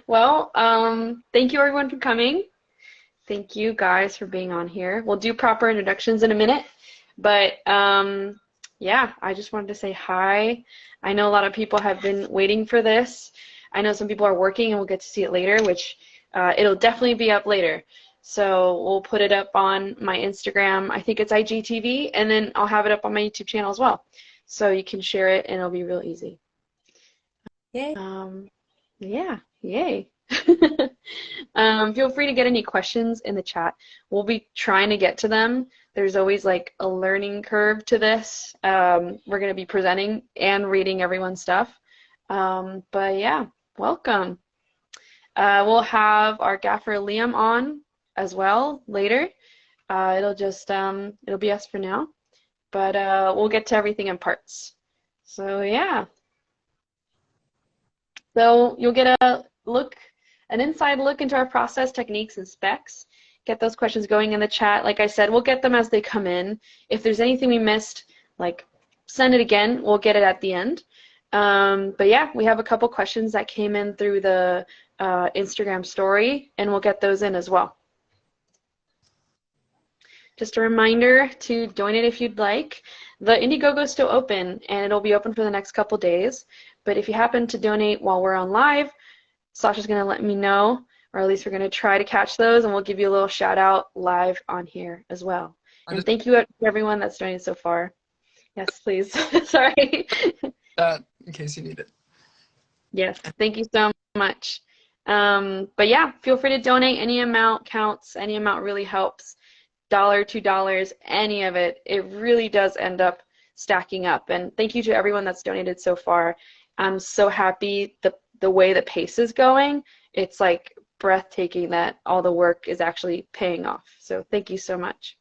Well, thank you everyone for coming. Thank you guys for being on here. We'll do proper introductions in a minute, but yeah, I just wanted to say hi. I know a lot of people have been waiting for this. I know some people are working and we'll get to see it later, which it'll definitely be up later. So we'll put it up on my Instagram. I think it's IGTV, and then I'll have it up on my YouTube channel as well. So you can share it and it'll be real easy. Yay. Yeah, yay. Feel free to get any questions in the chat. We'll be trying to get to them. There's always like a learning curve to this. We're going to be presenting and reading everyone's stuff. But yeah, welcome. We'll have our gaffer Liam on as well later. It'll be us for now, but we'll get to everything in parts. So yeah. So you'll get an inside look into our process, techniques, and specs. Get those questions going in the chat. Like I said, we'll get them as they come in. If there's anything we missed, like send it again. We'll get it at the end. But yeah, we have a couple questions that came in through the Instagram story, and we'll get those in as well. Just a reminder to donate if you'd like. The Indiegogo is still open, and it'll be open for the next couple days. But if you happen to donate while we're on live, Sasha's going to let me know, or at least we're going to try to catch those, and we'll give you a little shout out live on here as well. And thank you to everyone that's donated so far. Yes, please. Sorry. In case you need it. Yes, thank you so much. But yeah, feel free to donate. Any amount counts. Any amount really helps. $1, $2, any of it. It really does end up stacking up. And thank you to everyone that's donated so far. I'm so happy the way the pace is going. It's like breathtaking that all the work is actually paying off. So thank you so much.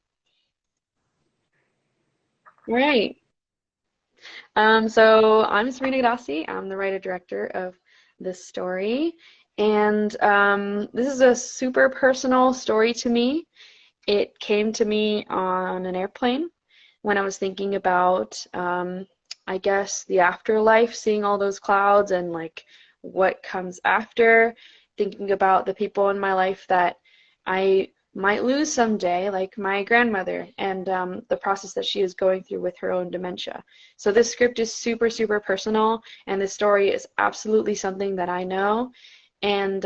All right. So I'm Sabrina Ghidossi. I'm the writer-director of this story. And this is a super personal story to me. It came to me on an airplane when I was thinking about, I guess, the afterlife, seeing all those clouds and like what comes after, thinking about the people in my life that I might lose someday, like my grandmother, and the process that she is going through with her own dementia. So this script is super, super personal, and this story is absolutely something that I know. And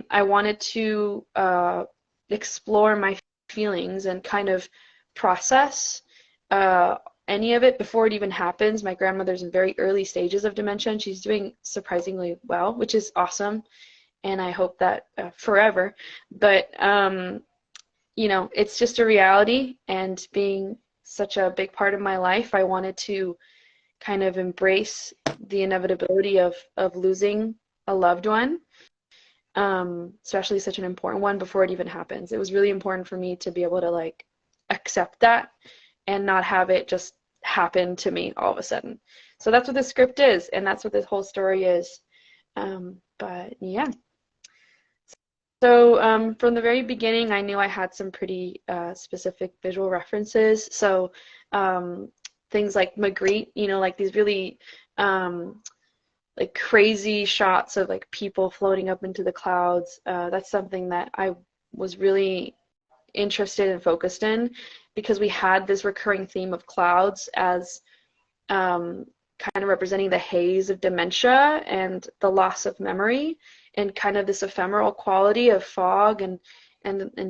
I wanted to explore my feelings and kind of process any of it before it even happens. My grandmother's in very early stages of dementia, and she's doing surprisingly well, which is awesome, and I hope that forever. But you know, it's just a reality, and being such a big part of my life, I wanted to kind of embrace the inevitability of losing a loved one, especially such an important one, before it even happens. It was really important for me to be able to like accept that and not have it just happen to me all of a sudden. So that's what the script is, and that's what this whole story is. But yeah. So from the very beginning, I knew I had some pretty specific visual references. So things like Magritte, you know, like these really like crazy shots of like people floating up into the clouds. That's something that I was really interested and focused in, because we had this recurring theme of clouds as kind of representing the haze of dementia and the loss of memory, and kind of this ephemeral quality of fog and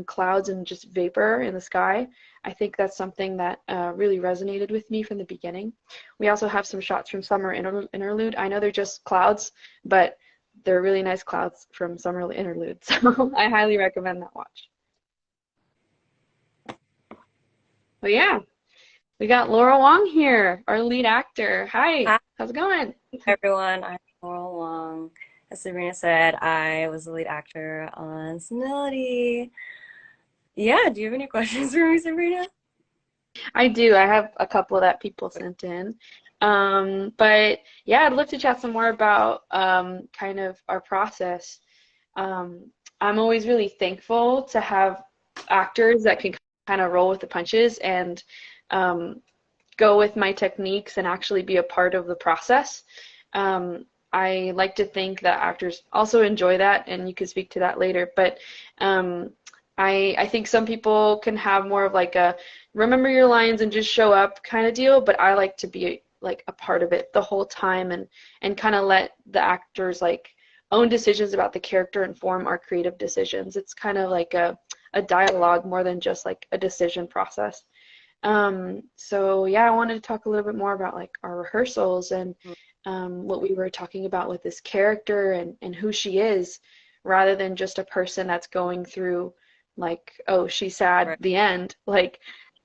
clouds and just vapor in the sky. I think that's something that really resonated with me from the beginning. We also have some shots from Summer Interlude. I know they're just clouds, but they're really nice clouds from Summer Interlude, so I highly recommend that watch. But yeah, we got Laurel Wong here, our lead actor. Hi, how's it going? Hi everyone, I'm Laurel Wong. As Sabrina said, I was the lead actor on Senility. Yeah, do you have any questions for me, Sabrina? I do. I have a couple that people sent in. But yeah, I'd love to chat some more about kind of our process. I'm always really thankful to have actors that can kind of roll with the punches and go with my techniques and actually be a part of the process. I like to think that actors also enjoy that, and you can speak to that later. But um, I think some people can have more of like a remember your lines and just show up kind of deal. But I like to be like a part of it the whole time and kind of let the actors like own decisions about the character inform our creative decisions. It's kind of like a dialogue more than just like a decision process. So yeah, I wanted to talk a little bit more about like our rehearsals and what we were talking about with this character and who she is, rather than just a person that's going through like, oh, she's sad, Right. the end. Like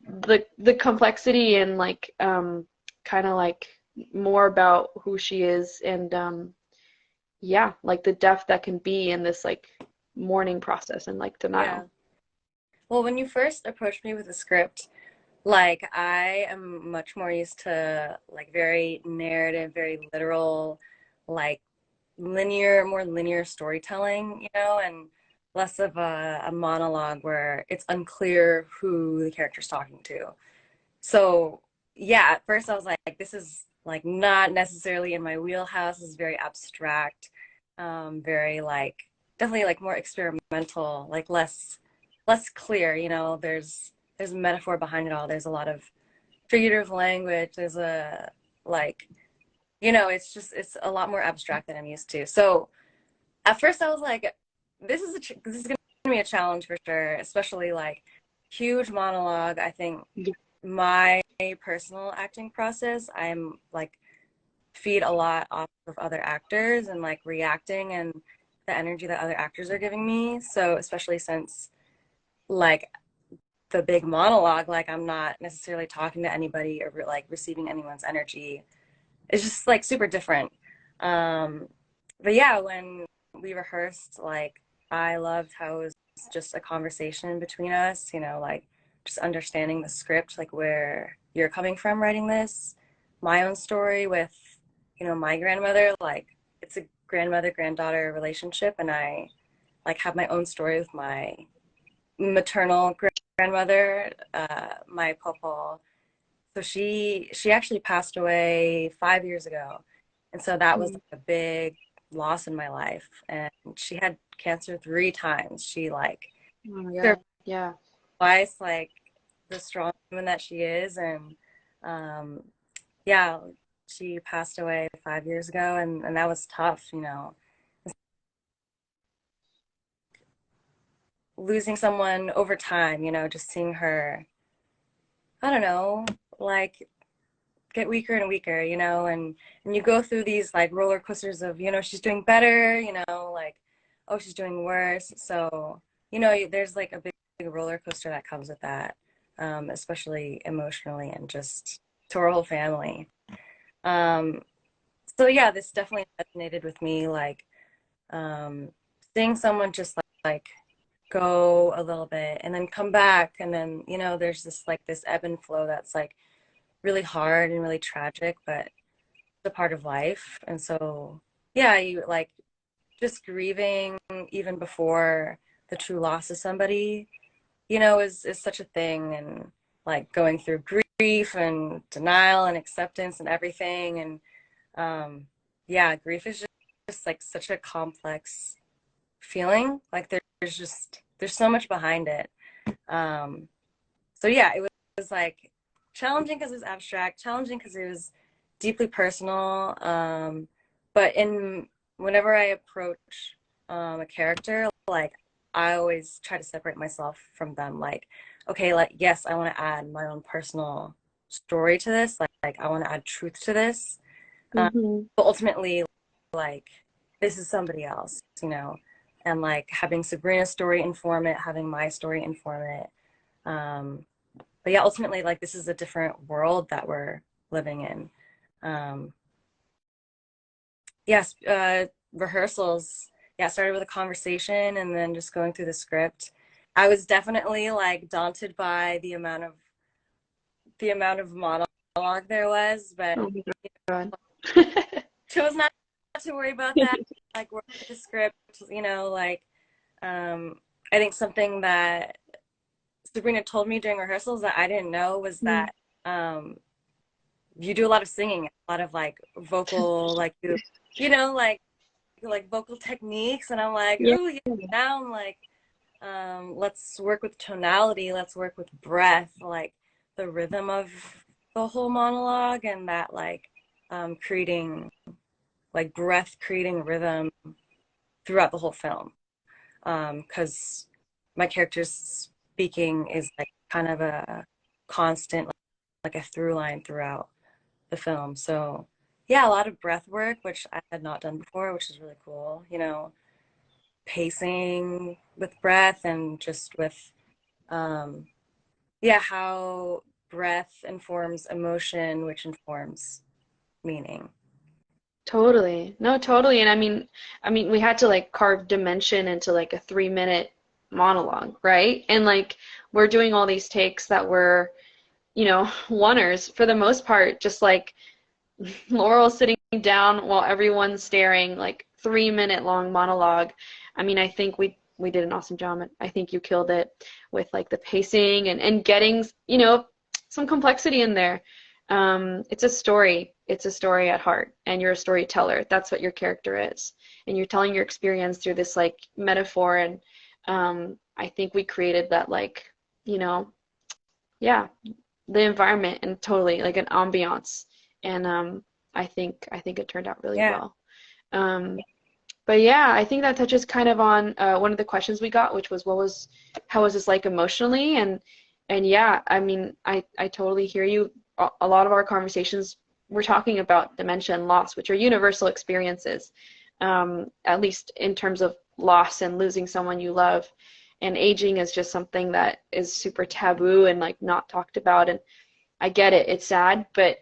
the complexity and like kind of like more about who she is and yeah, like the depth that can be in this like mourning process and like Yeah. denial. Well, when you first approached me with the script, like I am much more used to like very narrative, very literal, like more linear storytelling, and less of a monologue where it's unclear who the character's talking to. So yeah, at first I was like, this is like not necessarily in my wheelhouse. This is very abstract, very like definitely like more experimental, like less clear. There's a metaphor behind it all. There's a lot of figurative language. There's a like it's a lot more abstract than I'm used to. So at first I was like, this is gonna be a challenge for sure, especially like huge monologue. I think Yeah. my personal acting process, I'm like feed a lot off of other actors and like reacting and the energy that other actors are giving me. So especially since like the big monologue, like I'm not necessarily talking to anybody or like receiving anyone's energy. It's just like super different. Um, but yeah, when we rehearsed, like I loved how it was just a conversation between us, like just understanding the script, like where you're coming from writing this, my own story with, my grandmother, like it's a grandmother-granddaughter relationship, and I like have my own story with my maternal grandmother, my papa. So she actually passed away 5 years ago, and so that was Mm. like a big loss in my life. And she had cancer 3 times. She like Oh my survived God. Yeah. twice, like the strong woman that she is, and um, yeah, she passed away 5 years ago, and that was tough. Losing someone over time, just seeing her, I don't know, like get weaker and weaker, and you go through these like roller coasters of, she's doing better, like, oh, she's doing worse. So, there's like a big roller coaster that comes with that, especially emotionally and just to our whole family. Um, so yeah, this definitely resonated with me, like, um, seeing someone just like go a little bit and then come back, and then, there's this ebb and flow that's like really hard and really tragic, but it's a part of life. And so, yeah, you like just grieving even before the true loss of somebody, is such a thing. And like going through grief and denial and acceptance and everything. And yeah, grief is just like such a complex feeling. Like there's so much behind it. Um, so yeah, it was like challenging because it was abstract, challenging because it was deeply personal. But whenever I approach a character, like I always try to separate myself from them. Like, okay, like yes, I want to add my own personal story to this. Like I want to add truth to this. Um, Hmm. but ultimately, like this is somebody else, and like having Sabrina's story inform it, having my story inform it. Um, but yeah, ultimately, like this is a different world that we're living in. Um, yes, rehearsals. Yeah, started with a conversation and then just going through the script. I was definitely like daunted by the amount of monologue there was, but Oh my God. chose not to worry about that. Like work with the script, like I think something that Sabrina told me during rehearsals that I didn't know was Mm. that um, you do a lot of singing, a lot of like vocal, like you know, like vocal techniques, and I'm like, Yeah. ooh, yeah, now I'm like, let's work with tonality, let's work with breath, like the rhythm of the whole monologue, and that like creating like breath, creating rhythm throughout the whole film. Because my character's speaking is like kind of a constant, like a through line throughout the film. So yeah, a lot of breath work, which I had not done before, which is really cool. You know, pacing with breath and just with, um, yeah, how breath informs emotion, which informs meaning. Totally. No, totally. And I mean, we had to like carve dimension into like a 3 minute monologue, right? And like we're doing all these takes that were, oneers for the most part, just like Laurel sitting down while everyone's staring, like 3 minute long monologue. I mean, I think we did an awesome job. I think you killed it with like the pacing and getting, some complexity in there. It's a story. It's a story at heart, and you're a storyteller. That's what your character is, and you're telling your experience through this like metaphor. And I think we created that like, you know, yeah, the environment and totally like an ambiance. And I think it turned out really Yeah. well. Um, but yeah, I think that touches kind of on one of the questions we got, which was how was this like emotionally? And yeah, I mean, I totally hear you. A lot of our conversations we're talking about dementia and loss, which are universal experiences, at least in terms of loss and losing someone you love. And aging is just something that is super taboo and like not talked about. And I get it, it's sad, but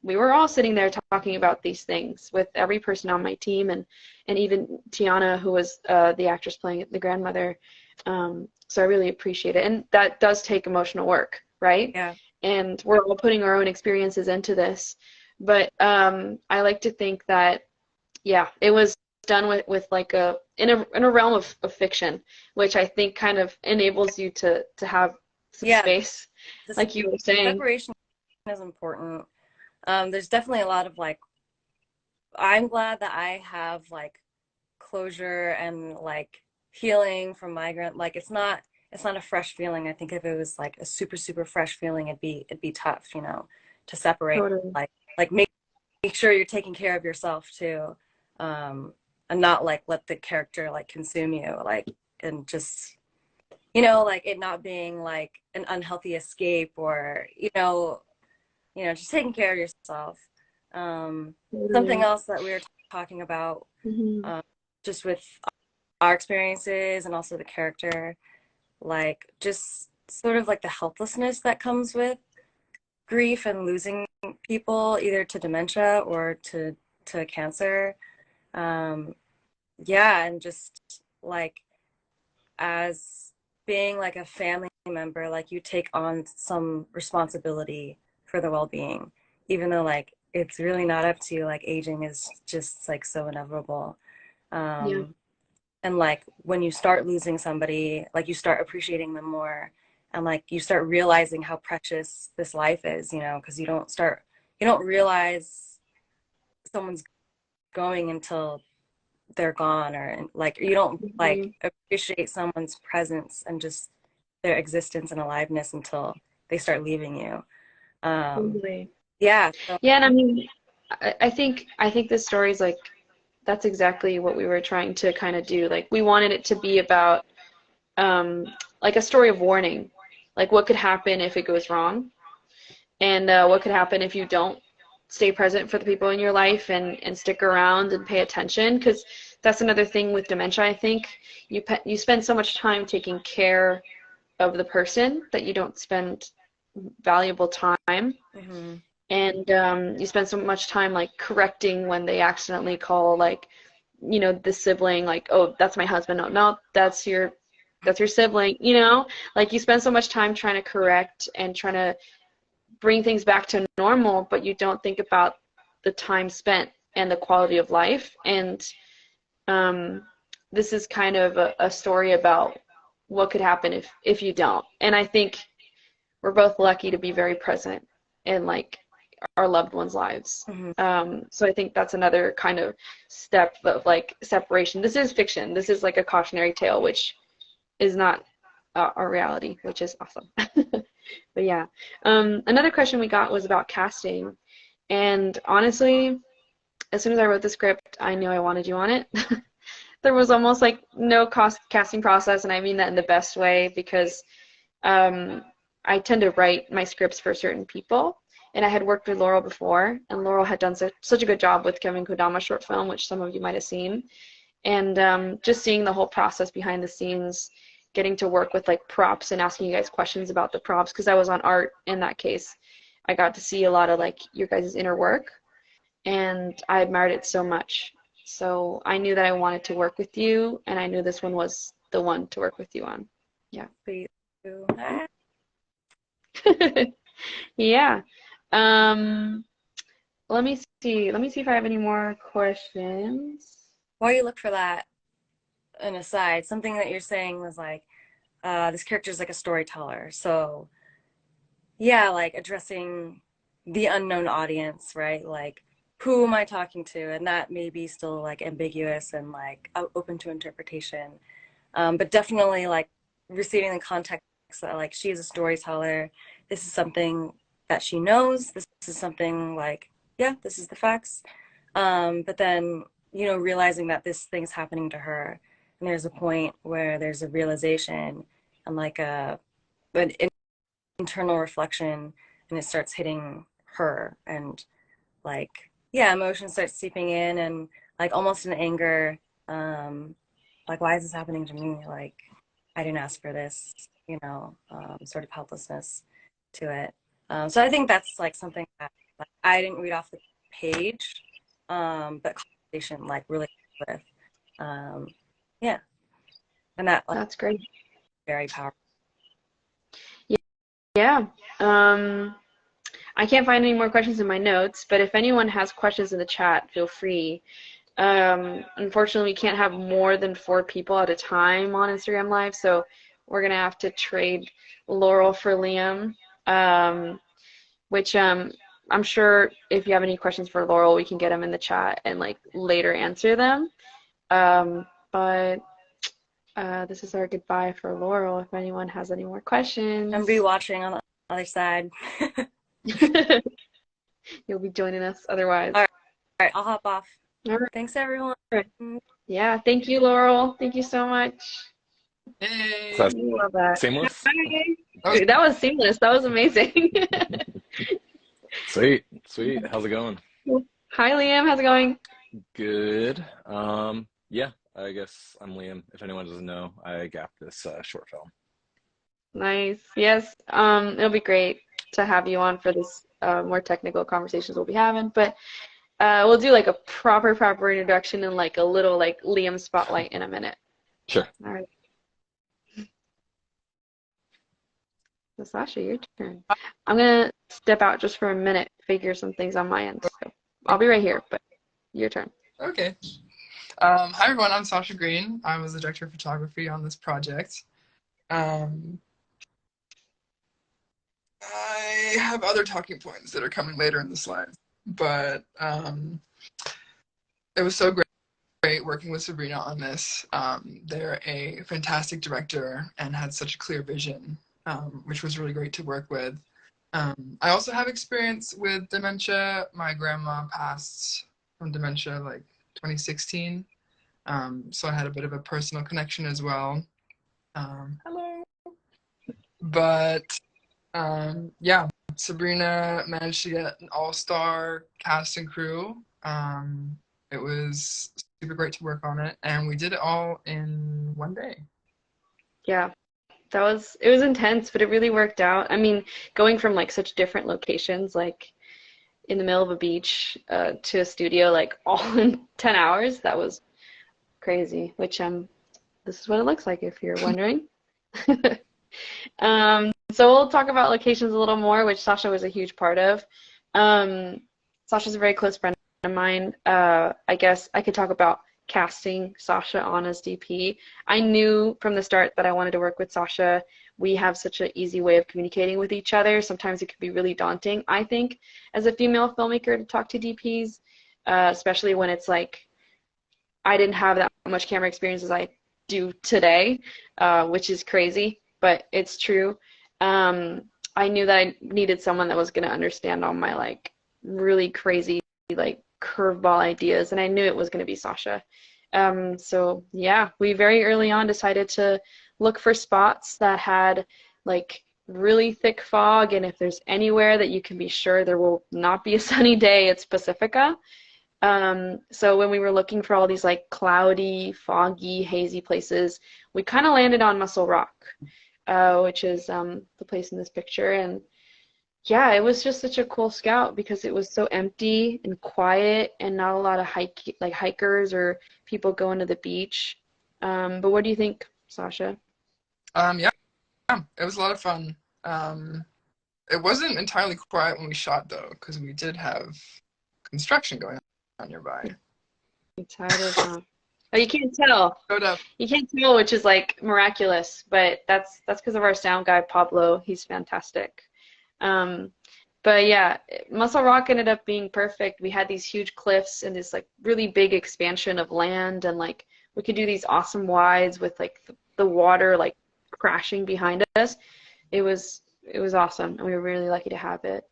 we were all sitting there talking about these things with every person on my team, and even Tiana, who was the actress playing the grandmother. So I really appreciate it, and that does take emotional work, right? Yeah. And we're all putting our own experiences into this, but I like to think that yeah, it was done with like in a realm of fiction, which I think kind of enables you to have some Yeah. space, The like you were saying. separation is important. There's definitely a lot of like, I'm glad that I have like closure and like healing from migrant. Like it's not a fresh feeling. I think if it was like a super, super fresh feeling, it'd be tough, you know, to separate. Totally. Like make sure you're taking care of yourself too. Um, and not like let the character like consume you, like, and just, like it not being like an unhealthy escape, or, just taking care of yourself. Um, Something Totally. else that we were talking about, Hmm. um, just with our experiences and also the character, like just sort of like the helplessness that comes with grief and losing people either to dementia or to cancer. Um, yeah, and just like as being like a family member, like you take on some responsibility for the well-being, even though like it's really not up to you. Like aging is just like so inevitable. Yeah. Um, and like when you start losing somebody, like you start appreciating them more, and like you start realizing how precious this life is, because you don't realize someone's going until they're gone, or like you don't like Mhm. appreciate someone's presence and just their existence and aliveness until they start leaving you. um Totally. yeah, so Yeah, and I mean, I think this story is like that's exactly what we were trying to kind of do. Like we wanted it to be about um, like a story of warning, like what could happen if it goes wrong, and what could happen if you don't stay present for the people in your life and stick around and pay attention. Because that's another thing with dementia. I think you spend so much time taking care of the person that you don't spend valuable time, mhm. and you spend so much time like correcting when they accidentally call like the sibling, like, oh, that's my husband, no, no, that's your sibling, like you spend so much time trying to correct and trying to bring things back to normal, but you don't think about the time spent and the quality of life. And um, this is kind of a story about what could happen if you don't. And I think we're both lucky to be very present and like our loved ones' lives. Mm-hmm. So I think that's another kind of step of like separation. This is fiction. This is like a cautionary tale, which is not our reality, which is awesome. But yeah, another question we got was about casting, and honestly, as soon as I wrote the script, I knew I wanted you on it. There was almost like no casting process, and I mean that in the best way because I tend to write my scripts for certain people, and I had worked with Laurel before, and Laurel had done such a good job with Kevin Kodama's short film, which some of you might have seen, and just seeing the whole process behind the scenes, getting to work with like props and asking you guys questions about the props, because I was on art in that case. I got to see a lot of like your guys' inner work, and I admired it so much. So I knew that I wanted to work with you, and I knew this one was the one to work with you on. Yeah. Thank you. Yeah. Um, let me see. Let me see if I have any more questions. While you look for that, an aside, something that you're saying was like, this character is like a storyteller. So yeah, like addressing the unknown audience, right? Like, who am I talking to? And that may be still like ambiguous and like open to interpretation. But definitely like receiving the context that like she is a storyteller. This is something that she knows. This is something like, yeah, this is the facts. But then, you know, realizing that this thing's happening to her, and there's a point where there's a realization and like an internal reflection, and it starts hitting her, and like, yeah, emotion starts seeping in, and like almost an anger, like, why is this happening to me? Like, I didn't ask for this, you know, sort of helplessness to it. So I think that's like something that like, I didn't read off the page, but conversation like really with, yeah, and that like That's great. very powerful. Yeah. I can't find any more questions in my notes, but if anyone has questions in the chat, feel free. Unfortunately, we can't have more than 4 people at a time on Instagram Live, so we're gonna have to trade Laurel for Liam, which I'm sure if you have any questions for Laurel, we can get them in the chat and like later answer them. But this is our goodbye for Laurel. If anyone has any more questions, I'm rewatching on the other side. you'll be joining us otherwise. All right, I'll hop off. All right. Thanks, everyone. Yeah, thank you, Laurel. Thank you so much. Hey. So Love that. seamless? Hi. That was seamless. That was amazing. Sweet. How's it going? Hi, Liam. How's it going? Good. Yeah, I guess I'm Liam. If anyone doesn't know, I gapped this short film. Nice. Yes. It'll be great to have you on for this more technical conversations we'll be having. But we'll do like a proper introduction and like a little like Liam spotlight in a minute. Sure. All right. So Sasha, your turn. I'm gonna step out just for a minute, figure some things on my end. So I'll be right here, but your turn. Okay. Hi everyone, I'm Sasha Green. I was the director of photography on this project. I have other talking points that are coming later in the slides, but it was so great working with Sabrina on this. They're a fantastic director and had such a clear vision, which was really great to work with. I also have experience with dementia. My grandma passed from dementia like 2016, so I had a bit of a personal connection as well. Hello. But yeah, Sabrina managed to get an all-star cast and crew. It was super great to work on it, and we did it all in one day. Yeah. It was intense, but it really worked out. I mean, going from like such different locations, like in the middle of a beach to a studio, like all in 10 hours, that was crazy, which this is what it looks like if you're wondering. So we'll talk about locations a little more, which Sasha was a huge part of. Sasha's a very close friend of mine. I guess I could talk about casting Sasha on as DP. I knew from the start that I wanted to work with Sasha. We have such an easy way of communicating with each other. Sometimes it can be really daunting, I think, as a female filmmaker to talk to DPs, especially when it's like I didn't have that much camera experience as I do today, which is crazy, but it's true. I knew that I needed someone that was going to understand all my like really crazy like curveball ideas, and I knew it was going to be Sasha. So yeah, we very early on decided to look for spots that had like really thick fog, and if there's anywhere that you can be sure there will not be a sunny day, it's Pacifica. So when we were looking for all these like cloudy, foggy, hazy places, we kind of landed on Muscle Rock, which is the place in this picture. And yeah, it was just such a cool scout because it was so empty and quiet and not a lot of hikers or people going to the beach. But what do you think, Sasha? Yeah, it was a lot of fun. It wasn't entirely quiet when we shot though, because we did have construction going on nearby. Excited, huh? Oh, you can't tell. Showed up. You can't tell, which is like miraculous, but that's because of our sound guy, Pablo. He's fantastic. But yeah, Muscle Rock ended up being perfect. We had these huge cliffs and this like really big expansion of land, and like we could do these awesome wides with like the water like crashing behind us. It was awesome, and we were really lucky to have it.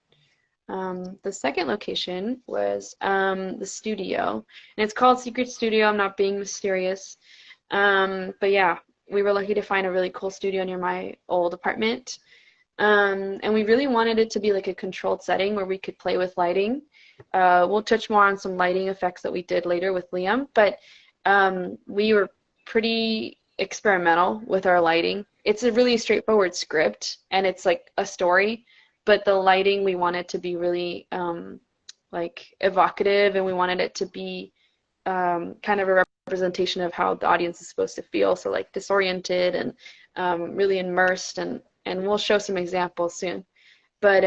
The second location was the studio, and it's called Secret Studio. I'm not being mysterious, but yeah, we were lucky to find a really cool studio near my old apartment. And we really wanted it to be like a controlled setting where we could play with lighting. We'll touch more on some lighting effects that we did later with Liam, but we were pretty experimental with our lighting. It's a really straightforward script, and it's like a story, but the lighting we wanted to be really like evocative, and we wanted it to be kind of a representation of how the audience is supposed to feel, so like disoriented and really immersed, and we'll show some examples soon. But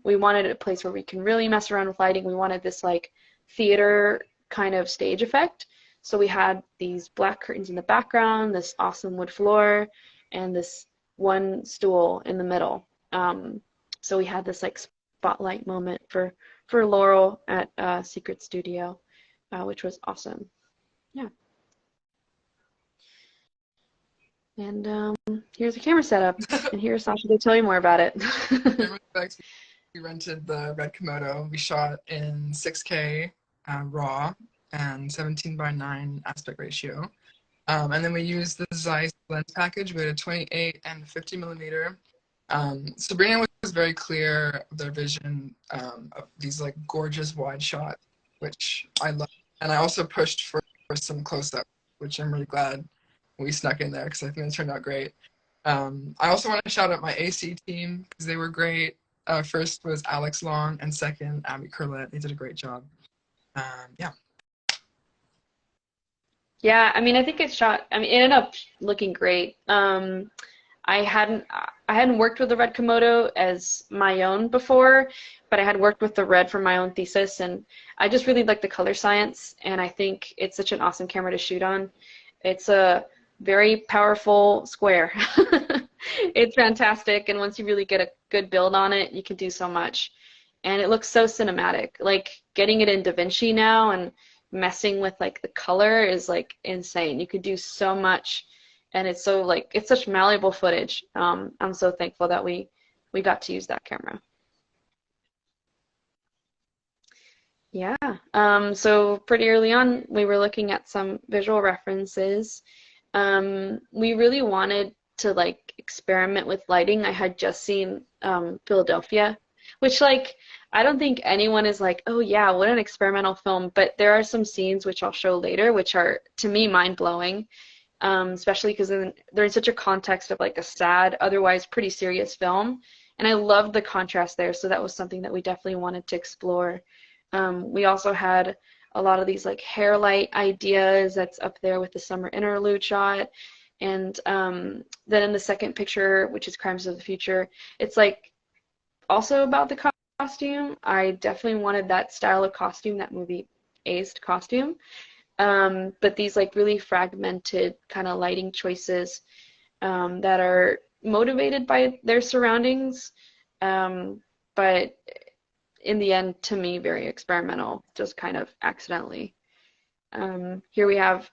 we wanted a place where we can really mess around with lighting. We wanted this like theater kind of stage effect. So we had these black curtains in the background, this awesome wood floor, and this one stool in the middle. So we had this like spotlight moment for Laurel at Secret Studio, which was awesome. Yeah. And here's the camera setup, and here's Sasha to tell you more about it. We rented the Red Komodo. We shot in 6K RAW and 17:9 aspect ratio. And then we used the Zeiss lens package. We had a 28 and 50 millimeter. Sabrina was very clear of their vision of these like gorgeous wide shots, which I love. And I also pushed for some close-up, which I'm really glad we snuck in there because I think it turned out great. I also want to shout out my AC team because they were great. First was Alex Long, and second, Abby Curlett. They did a great job. Yeah. Yeah, I mean, I think it ended up looking great. I hadn't worked with the Red Komodo as my own before, but I had worked with the Red for my own thesis, and I just really like the color science, and I think it's such an awesome camera to shoot on. It's a very powerful square. It's fantastic, and once you really get a good build on it, you can do so much. And it looks so cinematic. Like getting it in DaVinci now and messing with like the color is like insane. You could do so much, and it's so like it's such malleable footage. I'm so thankful that we got to use that camera. Yeah. So pretty early on, we were looking at some visual references. We really wanted to like experiment with lighting. I had just seen Philadelphia, which like I don't think anyone is like, oh yeah, what an experimental film. But there are some scenes which I'll show later, which are to me mind-blowing, especially because they're in such a context of like a sad, otherwise pretty serious film. And I loved the contrast there, so that was something that we definitely wanted to explore. We also had a lot of these like hair light ideas that's up there with the summer interlude shot. And then in the second picture, which is Crimes of the Future, it's like also about the costume. I definitely wanted that style of costume, that movie aced costume. But these like really fragmented kind of lighting choices that are motivated by their surroundings, but in the end, to me, very experimental, just kind of accidentally. Here we have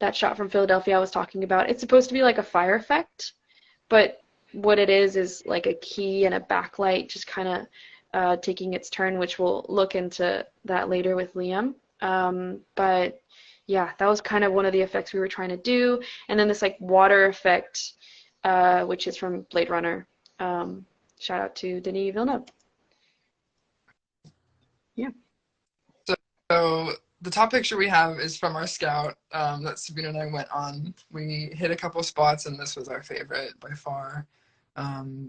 that shot from Philadelphia I was talking about. It's supposed to be like a fire effect, but what it is like a key and a backlight just kind of taking its turn, which we'll look into that later with Liam. But yeah, that was kind of one of the effects we were trying to do. And then this like water effect, which is from Blade Runner. Shout out to Denis Villeneuve. Yeah. So the top picture we have is from our scout that Sabrina and I went on. We hit a couple spots, and this was our favorite by far.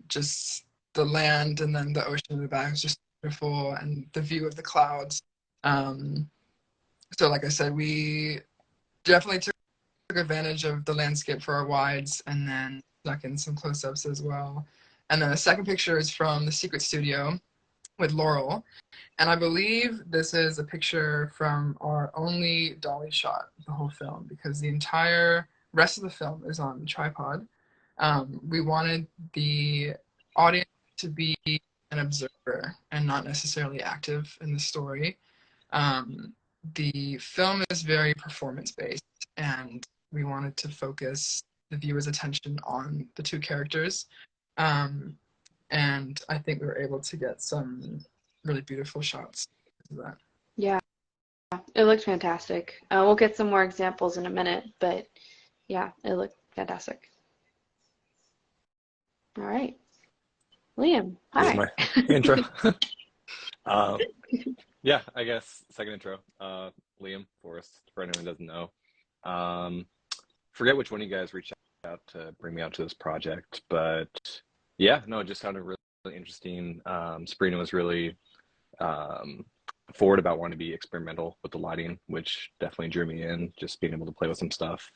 Just the land and then the ocean in the back was just beautiful, and the view of the clouds. So like I said, we definitely took advantage of the landscape for our wides, and then stuck in some close-ups as well. And then the second picture is from the Secret Studio with Laurel. And I believe this is a picture from our only dolly shot the whole film, because the entire rest of the film is on tripod. We wanted the audience to be an observer and not necessarily active in the story. The film is very performance-based, and we wanted to focus the viewer's attention on the two characters. And I think we were able to get some really beautiful shots of that. Yeah, it looked fantastic. We'll get some more examples in a minute, but yeah, it looked fantastic. All right. Liam, This is hi. my intro. Yeah, I guess second intro. Liam Forrest, for anyone who doesn't know. Forget which one of you guys reached out to bring me out to this project, but yeah, no, it just sounded really, really interesting. Sabrina was really forward about wanting to be experimental with the lighting, which definitely drew me in, just being able to play with some stuff.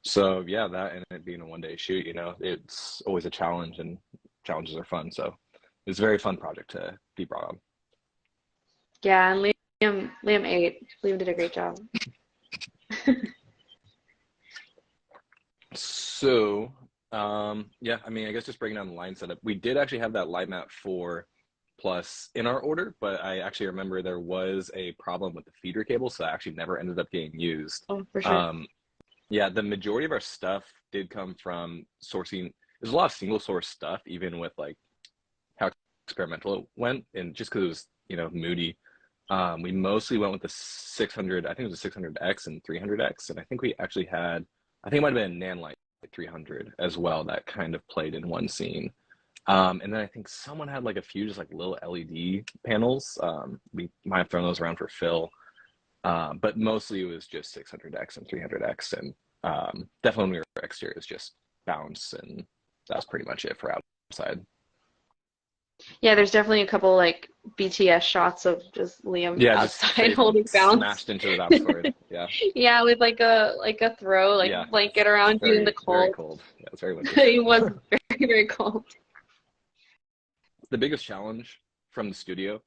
So yeah, that and it being a one-day shoot, you know, it's always a challenge, and challenges are fun. So it's a very fun project to be brought on. Yeah, and Liam ate. Liam did a great job. So yeah, I mean, I guess just breaking down the line setup, we did actually have that light map 4 plus in our order, but I actually remember there was a problem with the feeder cable, so that actually never ended up getting used. Oh, for sure. Yeah, the majority of our stuff did come from sourcing. There's a lot of single source stuff, even with like how experimental it went, and just because it was, you know, moody. We mostly went with the 600, I think it was a 600X and 300X, and I think we actually had, I think it might have been a Nanlite 300 as well that kind of played in one scene. And then I think someone had like a few just like little LED panels. We might have thrown those around for Phil, but mostly it was just 600X and 300X, and definitely when we were exterior, it was just bounce, and that was pretty much it for outside. Yeah, there's definitely a couple like BTS shots of just Liam Yeah, just outside holding bounce. smashed into the bounce cord. Yeah. Yeah, with like a throw, like Yeah, blanket around you in the very cold. cold. Yeah, it's very windy. It was very, very cold. The biggest challenge from the studio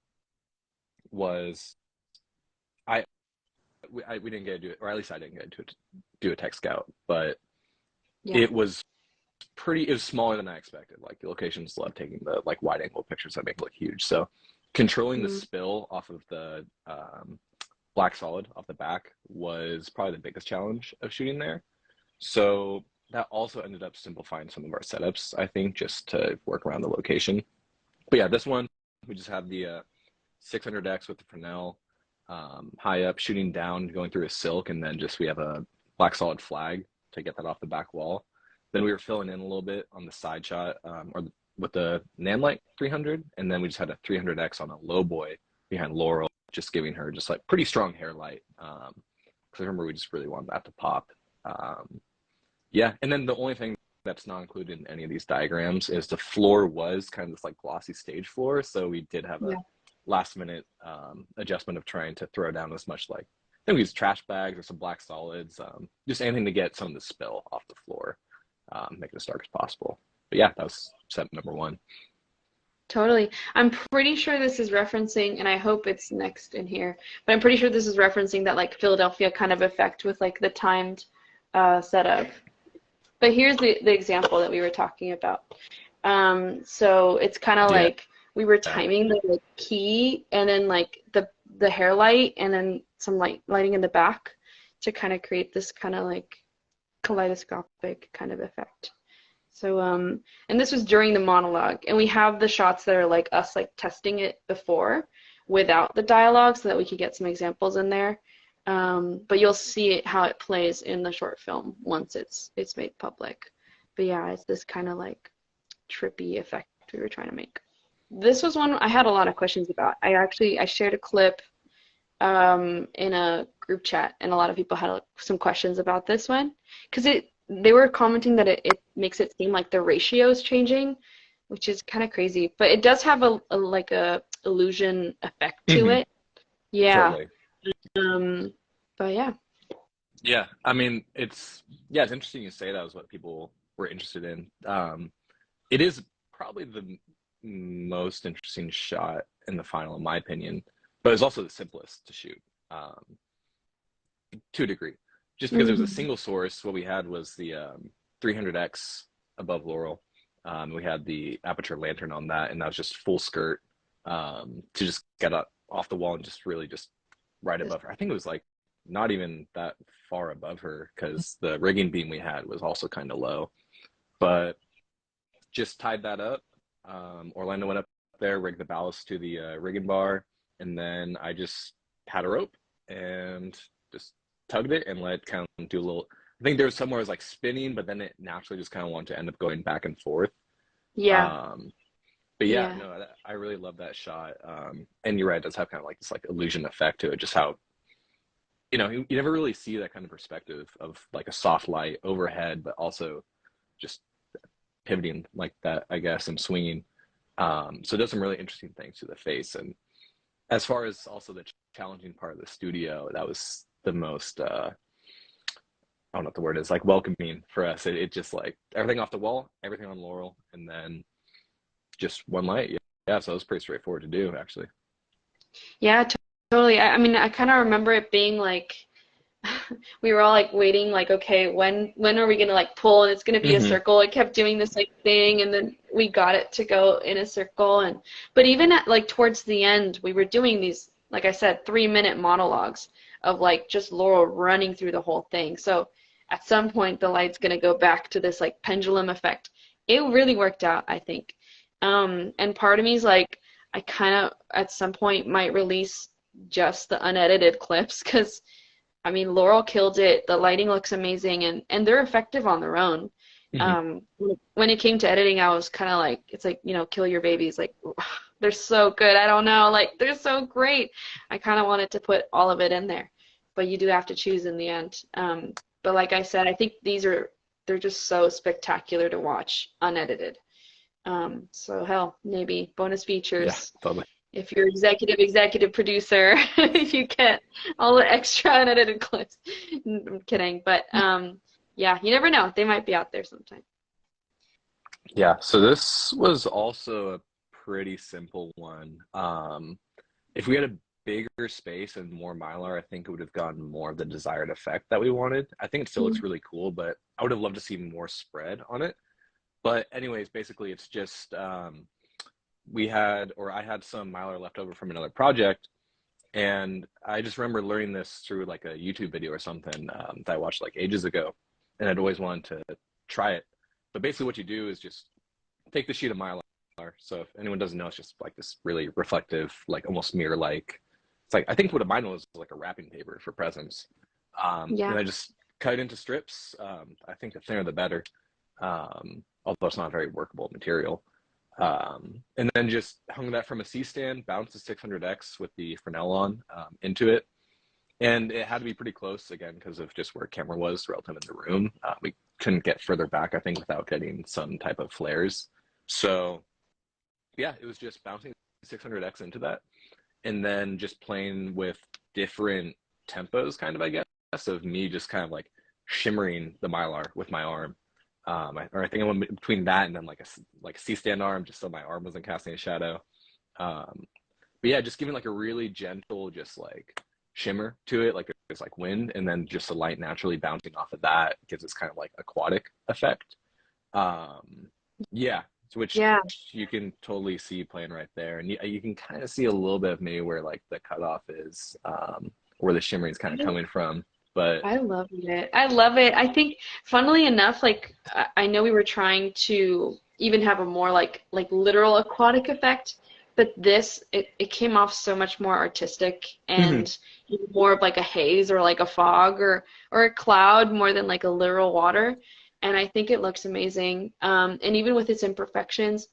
was we didn't get to do it, or at least I didn't get to do a tech scout, but Yeah. it was smaller than I expected. Like the locations love taking the like wide angle pictures that make it look huge. So controlling the spill off of the black solid off the back was probably the biggest challenge of shooting there. So that also ended up simplifying some of our setups, I think, just to work around the location. But yeah, this one, we just have the 600X with the Fresnel high up, shooting down, going through a silk, and then just we have a black solid flag to get that off the back wall. Then we were filling in a little bit on the side shot with the Nanlite 300, and then we just had a 300X on a low boy behind Laurel, just giving her just like pretty strong hair light. Because I remember we just really wanted that to pop. Yeah, and then the only thing that's not included in any of these diagrams is the floor was kind of this like glossy stage floor, so we did have a last minute adjustment of trying to throw down as much, like I think we used trash bags or some black solids, just anything to get some of the spill off the floor, make it as dark as possible. But yeah, that was step number 1. Totally. I'm pretty sure this is referencing, and I hope it's next in here, but I'm pretty sure this is referencing that like Philadelphia kind of effect with like the timed setup. But here's the example that we were talking about. So it's kind of Yeah. like we were timing the like, key and then like the hair light and then some lighting in the back to kind of create this kind of like kaleidoscopic kind of effect. So and this was during the monologue, and we have the shots that are like us like testing it before without the dialogue so that we could get some examples in there. But you'll see it, how it plays in the short film once it's made public. But yeah, it's this kind of like trippy effect we were trying to make. This was one I had a lot of questions about. I shared a clip in a group chat, and a lot of people had some questions about this one because they were commenting that it makes it seem like the ratio is changing, which is kind of crazy. But it does have a like a illusion effect to it. Yeah. Totally. But yeah. Yeah, I mean, it's interesting you say that was what people were interested in. It is probably the most interesting shot in the final, in my opinion, but it's also the simplest to shoot, to a degree. Just because it was a single source, what we had was the 300X above Laurel. We had the aperture lantern on that, and that was just full skirt to just get up off the wall and just really just right above her. I think it was like not even that far above her because the rigging beam we had was also kind of low. But just tied that up. Orlando went up there, rigged the ballast to the rigging bar, and then I just had a rope and just tugged it and let it kind of do a little. I think there was somewhere it was like spinning, but then it naturally just kind of wanted to end up going back and forth. Yeah. But yeah, no, I really love that shot. And you're right, it does have kind of like this like illusion effect to it, just how, you know, you never really see that kind of perspective of like a soft light overhead, but also just pivoting like that, I guess, and swinging. So it does some really interesting things to the face. And as far as also the challenging part of the studio, that was the most, I don't know what the word is, like welcoming for us. It just like everything off the wall, everything on Laurel, and then just one light. Yeah, so it was pretty straightforward to do, actually. Yeah, totally. I mean, I kind of remember it being like we were all like waiting, like, okay, when are we gonna like pull and it's gonna be a circle? It kept doing this like thing, and then we got it to go in a circle. And but even at like towards the end, we were doing these, like I said, 3-minute monologues of like just Laurel running through the whole thing. So at some point, the light's gonna go back to this like pendulum effect. It really worked out, I think. And part of me is like, I kind of at some point might release just the unedited clips because I mean Laurel killed it. The lighting looks amazing and they're effective on their own. When it came to editing, I was kind of like, it's like, you know, kill your babies. Like they're so good. I don't know, like they're so great. I kind of wanted to put all of it in there, but you do have to choose in the end. But like I said, I think they're just so spectacular to watch unedited. So hell, maybe bonus features. Yeah, totally. If you're executive producer, you get all the extra unedited clips. I'm kidding, but yeah, you never know. They might be out there sometime. Yeah, so this was also a pretty simple one. If we had a bigger space and more Mylar, I think it would have gotten more of the desired effect that we wanted. I think it still looks really cool, but I would have loved to see more spread on it. But anyways, basically it's just I had some Mylar left over from another project, and I just remember learning this through like a YouTube video or something that I watched like ages ago, and I'd always wanted to try it. But basically what you do is just take the sheet of Mylar. So if anyone doesn't know, it's just like this really reflective, like almost mirror-like. It's like, I think what mine was like a wrapping paper for presents. And I just cut it into strips. I think the thinner the better. Although it's not a very workable material. And then just hung that from a C-stand, bounced the 600X with the Fresnel on into it. And it had to be pretty close, again, because of just where camera was relative in the room. We couldn't get further back, I think, without getting some type of flares. So, yeah, it was just bouncing 600X into that. And then just playing with different tempos, kind of, I guess, of me just kind of like shimmering the Mylar with my arm. or I think I went between that and then like a C-stand arm, just so my arm wasn't casting a shadow. Um, but yeah, just giving like a really gentle, just like shimmer to it, like there's like wind, and then just the light naturally bouncing off of that gives this kind of like aquatic effect. Yeah, which Yeah. you can totally see playing right there, and you can kind of see a little bit of maybe where like the cutoff is, where the shimmering is kind of coming from. But I love it. I love it. I think, funnily enough, like I know we were trying to even have a more like literal aquatic effect, but this it came off so much more artistic Mhm. and more of like a haze or like a fog or a cloud more than like a literal water. And I think it looks amazing. And even with its imperfections,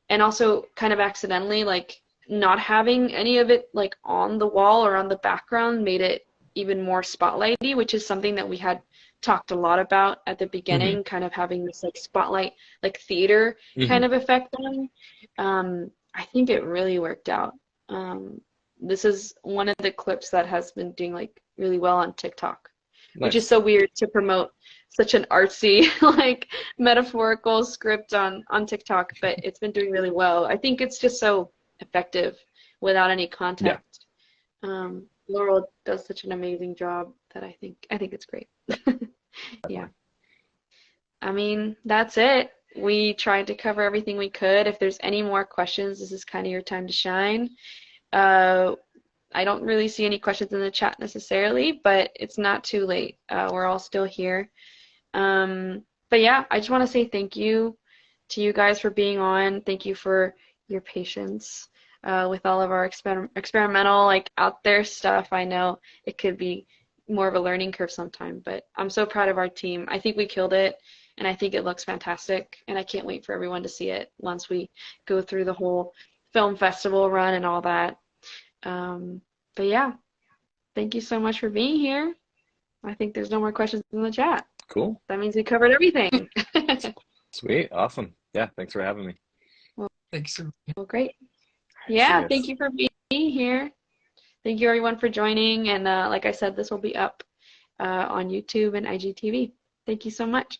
and also kind of accidentally like not having any of it like on the wall or on the background made it even more spotlighty, which is something that we had talked a lot about at the Mhm. beginning, kind of having this like spotlight, like theater kind Mhm. of effect on. I think it really worked out. This is one of the clips that has been doing like really well on TikTok, which is Nice. so weird to promote such an artsy like metaphorical script on TikTok, but it's been doing really well. I think it's just so effective without any Yeah, context. Laurel does such an amazing job that I think it's great. Yeah. definitely. I mean, that's it. We tried to cover everything we could. If there's any more questions, this is kind of your time to shine. Uh, I don't really see any questions in the chat necessarily, but it's not too late. We're all still here. But yeah, I just want to say thank you to you guys for being on. Thank you for your patience with all of our experimental, like out there stuff. I know it could be more of a learning curve sometime, but I'm so proud of our team. I think we killed it, and I think it looks fantastic, and I can't wait for everyone to see it once we go through the whole film festival run and all that. Um, but yeah, thank you so much for being here. I think there's no more questions in the chat. Cool. That means we covered everything. Sweet. Awesome. Yeah, thanks for having me. Well, Thanks so much. well, great. All right, see Yeah, you thank guys. you for being here. Thank you everyone for joining. And like I said, this will be up on YouTube and IGTV. Thank you so much.